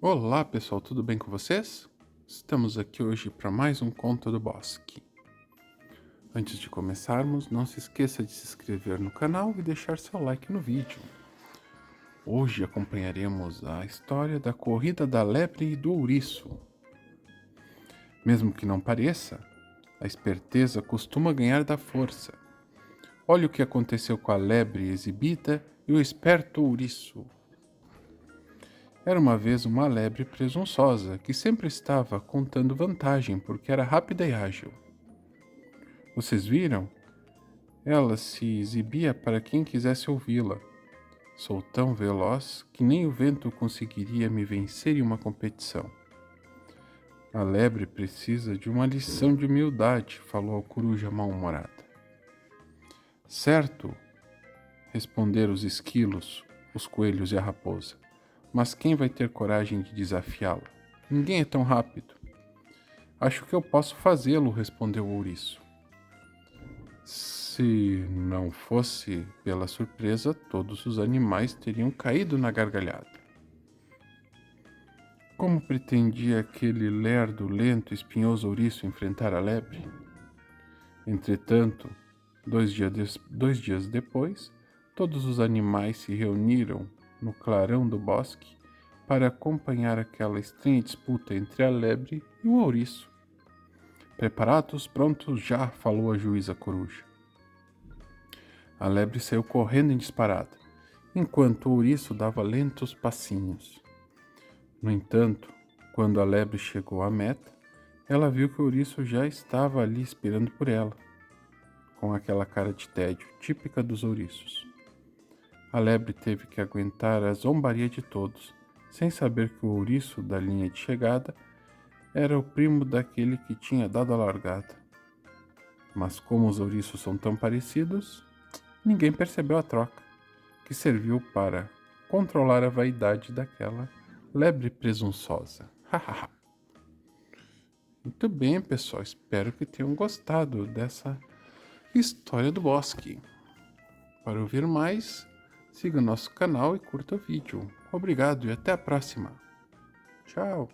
Olá pessoal, tudo bem com vocês? Estamos aqui hoje para mais um Conto do Bosque. Antes de começarmos, não se esqueça de se inscrever no canal e deixar seu like no vídeo. Hoje acompanharemos a história da corrida da lebre e do ouriço. Mesmo que não pareça, a esperteza costuma ganhar da força. Olha o que aconteceu com a lebre exibida e o esperto ouriço. Era uma vez uma lebre presunçosa que sempre estava contando vantagem porque era rápida e ágil. Vocês viram? Ela se exibia para quem quisesse ouvi-la. Sou tão veloz que nem o vento conseguiria me vencer em uma competição. A lebre precisa de uma lição de humildade, falou a coruja mal-humorada. Certo, responderam os esquilos, os coelhos e a raposa. Mas quem vai ter coragem de desafiá-la? Ninguém é tão rápido. Acho que eu posso fazê-lo, respondeu o ouriço. Se não fosse pela surpresa, todos os animais teriam caído na gargalhada. Como pretendia aquele lerdo, lento e espinhoso ouriço enfrentar a lebre? Entretanto, dois dias depois, todos os animais se reuniram no clarão do bosque para acompanhar aquela estranha disputa entre a lebre e o ouriço. Preparados, prontos já, falou a juíza coruja. A lebre saiu correndo em disparada, enquanto o ouriço dava lentos passinhos. No entanto, quando a lebre chegou à meta, ela viu que o ouriço já estava ali esperando por ela, com aquela cara de tédio típica dos ouriços. A lebre teve que aguentar a zombaria de todos, sem saber que o ouriço da linha de chegada era o primo daquele que tinha dado a largada. Mas como os ouriços são tão parecidos, ninguém percebeu a troca, que serviu para controlar a vaidade daquela lebre presunçosa. Muito bem, pessoal, espero que tenham gostado dessa história do bosque. Para ouvir mais, siga o nosso canal e curta o vídeo. Obrigado e até a próxima. Tchau!